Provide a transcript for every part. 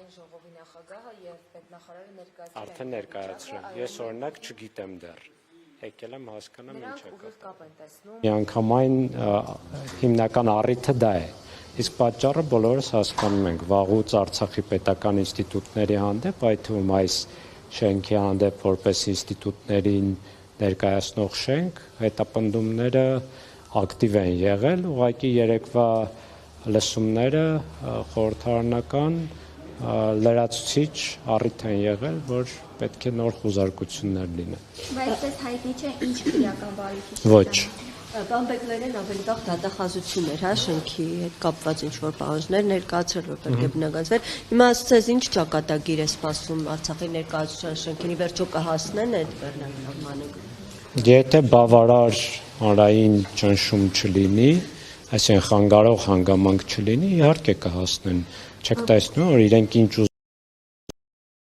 Հանրային ժողովի նախագահը եւ պետնախարարը ներկայացրել են։ Արդեն ներկայացրել։ Ես օրինակ չգիտեմ դեռ։ Եկել եմ հասկանամ ինչ է կապ։ Միանգամայն հիմնական առիթը դա է։ Իսկ պատճառը բոլորս հասկանում ենք, վաղուց Արցախի պետական ինստիտուտների հանդեպ, այդ թվում այս շենքի հանդեպ որպես ինստիտուտներին ներկայացնող շենք, հետապնդումները ակտիվ են եղել, ուղղակի երեկվա լսումները խորհրդարանական լրացուցիչ առիթ են եղել, որ պետք է նոր խուզարկություններ լինեն։ Բայց այս հայտնի չէ ինչ քրեական բարիքի։ Ոչ։ Պարոն Բեգլարյան ավելի վաղ դատախազություններ, շենքի հետ կապված ինչ-որ պահանջներ ներկայացրել, որ պետք է բնականացվեր։ Հիմա ասացես ինչ ճակատագիր է սպասում Արցախի ներկայացության շենքին, ի վերջո կհասնեն այդ Բեռնային։ Եթե բավարար հանրային ճնշում չլինի, այսինքն խանգարող հանգամանք չլինի, իհարկե կհասնեն։ Չեք տեսնում, որ իրենք ինչ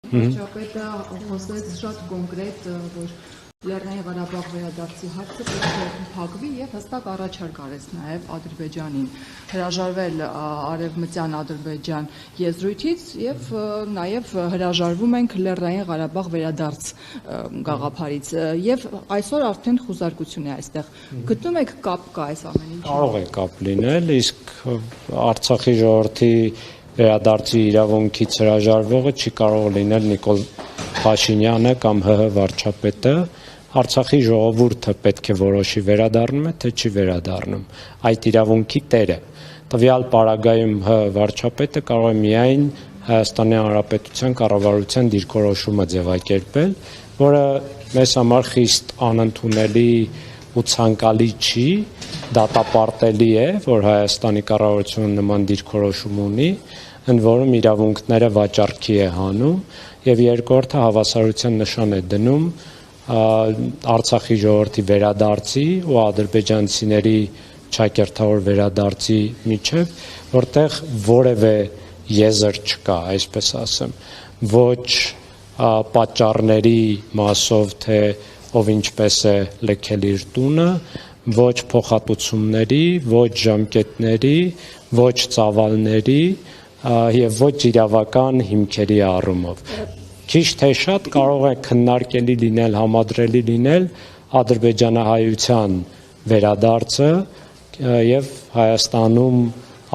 Վարչապետը խոսեց շատ կոնկրետ, որ Լեռնային Ղարաբաղ վերադարձի հարցը պետք է փակվի եւ հստակ առաջարկ արեց նաեւ Ադրբեջանին հրաժարվել Արևմտյան Ադրբեջան եզրույթից եւ նաեւ հրաժարվում ենք Լեռնային Ղարաբաղ վերադարձ գաղափարից եւ այսօր արդեն խուզարկություն է այստեղ։ Գտնում եք կապ կա այս ամեն ինչի։ Կարող է կապ լինել, իսկ Արցախի ժողովրդի վերադարձի իրավունքից հրաժարվողը չի կարող լինել Նիկոլ Փաշինյանը կամ ՀՀ վարչապետը, Արցախի ժողովուրդը պետք է որոշի վերադառնում է, թե չի վերադառնում, այդ իրավունքի տերը։ Տվյալ պարագայում ՀՀ վարչապետը կարող է միայն Հայաստանի Հանրապետության կառավարության դիրքորոշումը ձևակերպել, որը մեզ համար խիստ անընդունելի ու ցանկալի չի, դատապարտելի է, որ Հայաստանի կառավարությունը նման դիրքորոշում ունի, ընդ որում իրավունքները վաճառքի է հանում եւ երկրորդը հավասարության նշան է դնում Արցախի ժողովրդի վերադարձի ու ադրբեջանցիների ճակերտավոր վերադարձի միջև, որտեղ որևէ եզր չկա, այսպես ասեմ, ոչ պատճառների մասով, թե ով ինչպես է լքել իր տունը, ոչ փոխհատուցումների, ոչ ժամկետների, ոչ ծավալների եւ ոչ իրավական հիմքերի առումով։ Քիչ թե շատ կարող է քննարկելի լինել, համադրելի լինել ադրբեջանահայության վերադարձը եւ Հայաստանում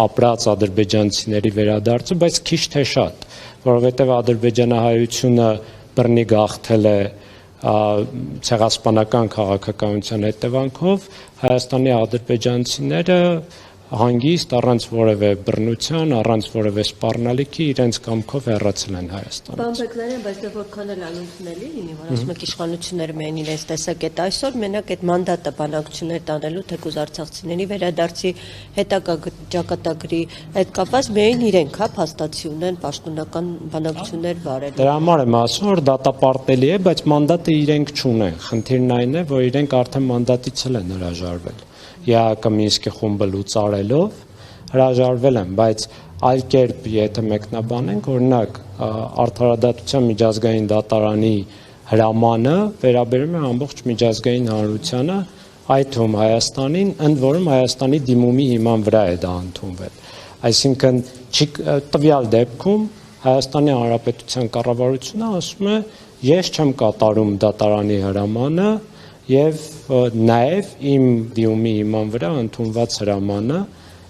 ապրած ադրբեջանցիների վերադարձը, բայց քիչ թե շատ, որովհետեւ ադրբեջանահայությունը բռնի գաղթել է ցեղասպանական քաղաքականության հետևանքով, Հայաստանի ադրբեջանցիները հանգիստ առանց որևէ բռնության, առանց որևէ սպառնալիքի իրենց կամքով հեռացել են Հայաստանից։ Պարոն Բեգլարյան, բայց դե որքան էլ անընդունելի լինի, որ ասում եք իշխանությունները միայն իրենց տեսակետ այսօր մենակ այդ մանդատը բանակցություններ տանելու թեկուզ արցախցիների վերադարձի հետագա ճակատագրի այդ կապված միայն իրենք փաստացի ունեն պաշտոնական բանակցություններ վարել։ Դրա համար եմ ասում, որ դատապարտելի է, բայց մանդատը իրենք չունեն։ Խնդիրն այն է, որ իրենք արդեն մանդատից են հրաժարվել։ ԵԱՀԿ Մինսկի խումբը լուծարելով հրաժարվել են, բայց այլ կերպ եթե մեկնաբանենք, օրինակ Արդարադատության միջազգային դատարանի հրամանը վերաբերում է ամբողջ միջազգային հանրությանը, այդ թվում Հայաստանին, ընդ որում Հայաստանի դիմումի հիման վրա է դա ընդունվել։ Այսինքն տվյալ դեպքում Հայաստանի Հանրապետության կառավարությունը ասում է, ես չեմ կատարում դատարանի հրամանը եւ նաեւ իմ դիմումի հիման վրա ընդունված հրամանը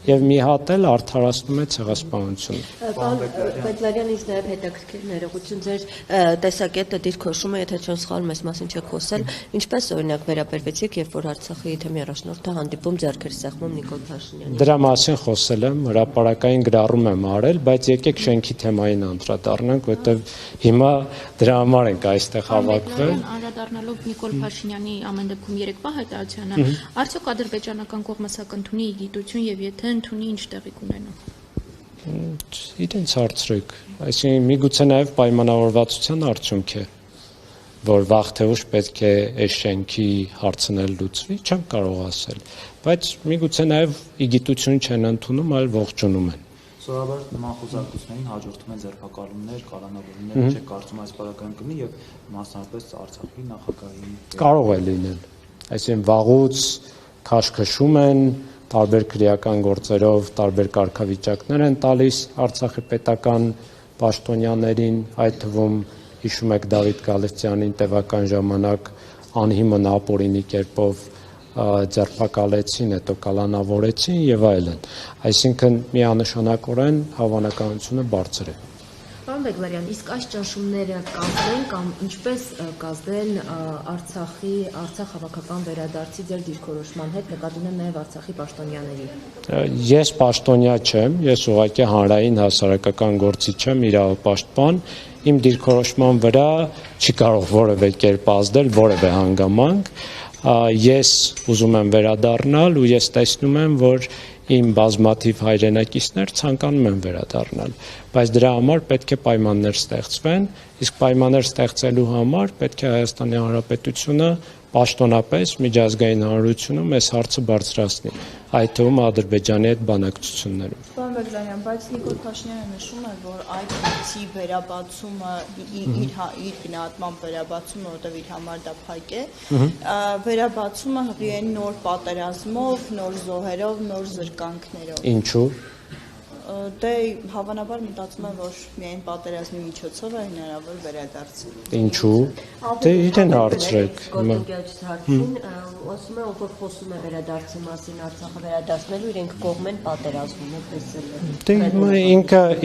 եւ մի հատ էլ արդարացնում է ցեղասպանությունը։ Պարոն Բեգլարյան, ինձ նաեւ հետաքրքիր ներողություն ձեր տեսակետը դիրքորոշումը, եթե չեմ սխալվում, այս մասին չեք խոսել, ինչպես օրինակ վերաբերվեցիք, երբ որ Արցախի թեմի առաջնորդը հանդիպում ձեռքեր սեղմում Նիկոլ Փաշինյանին։ Դրա մասին խոսել եմ, հրապարակային գրառում եմ արել, բայց եկեք շենքի թեմային անդրադառնանք, որովհետեւ հիմա դրա համար ենք այստեղ հավաքվել։ Անդրադառնալով Նիկոլ Փաշինյանի ամեն դեպքում երեկվա հայտարարությանը, արդյոք ադրբեջանական կողմը սա կընդունի գիտություն եւ եթե ընդունի ինչ տեղի կունենա։ Իրենց հարցրեք, այսինքն միգուցե նաև պայմանավորվածության արդյունք է, որ վաղ թե ուշ պետք է այս շենքի հարցն էլ լուծվի, չեմ կարող ասել, բայց միգուցե նաև իգիտություն չեն ընդունում, այլ ողջունում են։ Սովորաբար նման խոզարկություններին հաջորդում են ձերբակալումներ, կալանավորումներ, չեք կարծում այս պարագայում կլինի եւ մասնավորապես Արցախի նախագահի։ Կարող է լինել, այսինքն վաղուց քաշքշում են, տարբեր քրեական գործերով տարբեր կարգավիճակներ են տալիս Արցախի պետական պաշտոնյաներին, այդ թվում հիշում եք Դավիթ Գալստյանին տևական ժամանակ անհիմն ապօրինի կերպով ձերբակալեցին, հետո կալանավորեցին եւ այլն։ Այսինքն միանշանակորեն հավանականությունը բարձր է։ Պարոն Բեգլարյան, իսկ այս ճնշումները կազդեն կամ ինչպես կազդեն Արցախ հավաքական վերադարձի ձեր դիրքորոշման հետ, նկատի ունեմ նաև Արցախի պաշտոնյաների։ Ես պաշտոնյա չեմ, ես ուղղակի հանրային հասարակական գործիչ եմ, իրավապաշտպան, իմ դիրքորոշման վրա չի կարող որևէ կերպ ազդել որևէ հանգամանք։ Ես ուզում եմ վերադառնալ ու ես տեսնում եմ, որ իմ բազմաթիվ հայրենակիցներ ցանկանում են վերադառնալ, բայց դրա համար պետք է պայմաններ ստեղծվեն, իսկ պայմաններ ստեղծելու համար պետք է Հայաստանի Հանրապետությունը պաշտոնապես միջազգային հանրությունում այս հարցը բարձրացնի, այդ թվում Ադրբեջանի հետ բանակցություններում։ Պարոն Բեգլարյան, բայց Նիկոլ Փաշինյանը նշում է, որ այդ հարցի վերաբացումը իր գնահատման վերաբացումը, որտեղ իր համար դա փակ է, վերաբացումը հղի են նոր պատերազմով, նոր զոհերով, նոր զրկանքներով։ Ինչու՞։ Դե հավանաբար մտածում եմ, որ միայն պատերազմի միջոցով է հնարավոր վերադարձել։ Ինչու՞։ Դե իրեն հարցրեք։ Գոտենկյաչի հարցին ասում է, ով խոսում է վերադարձի մասին, Արցախը վերադարձնելու, իրենք կողմ են պատերազմում, այդպես է։ Դե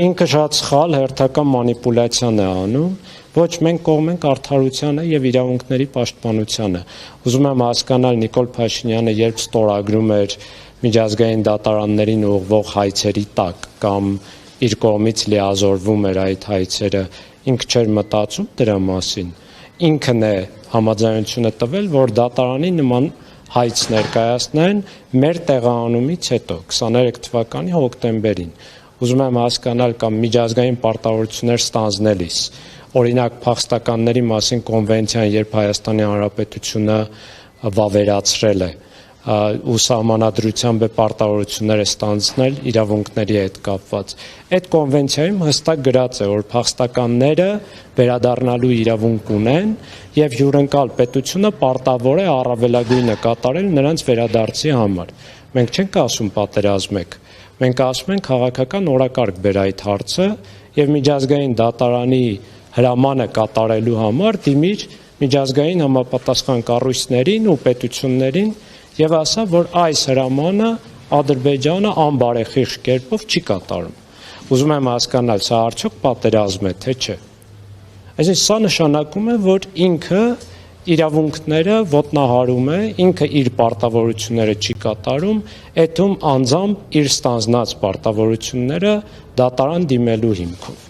ինքը շատ սխալ հերթական մանիպուլյացիան է անում, ոչ մենք կողմ ենք արդարությանը եւ իրավունքների պաշտպանությանը։ Ուզում եմ հասկանալ Նիկոլ Փաշինյանը երբ ստորագրում էր միջազգային դատարաններին ուղղվող հայցերի տակ կամ իր կողմից լիազորվում էր այդ հայցերը, ինքը չէր մտածում դրա մասին։ Ինքն է համաձայնությունը տվել, որ դատարանի նման հայց ներկայացնեն մեր տեղահանումից հետո 23 թվականի հոկտեմբերին։ Ուզում եմ հասկանալ կամ միջազգային պարտավորություններ ստանձնելիս, օրինակ փախստականների մասին կոնվենցիան, երբ Հայաստանի Հանրապետությունը վավերացրել է ու սահմանադրությամբ է պարտավորություններ է ստանձնել իրավունքների հետ կապված։ Այդ կոնվենցիայում հստակ գրած է, որ փախստականները վերադառնալու իրավունք ունեն եւ հյուրընկալ պետությունը պարտավոր է առավելագույնը կատարել նրանց վերադարձի համար։ Մենք չենք ասում պատերազմեք, մենք ասում ենք քաղաքական օրակարգ բեր այդ հարցը եւ միջազգային դատարանի հրամանը կատարելու համար դիմիր միջազգային համապատասխան կառույցներին ու պետություններին եւ ասա, որ այս հրամանը Ադրբեջանը անբարեխիղճ կերպով չի կատարում։ Ուզում եմ հասկանալ, սա արդյոք պատերազմ է, թե չէ։ Այսինքն սա նշանակում է, որ ինքը իրավունքները ոտնահարում է, ինքը իր պարտավորությունները չի կատարում, այդում անձամբ իր ստանձնած պարտավորությունները դատարան դիմելու հիմքով։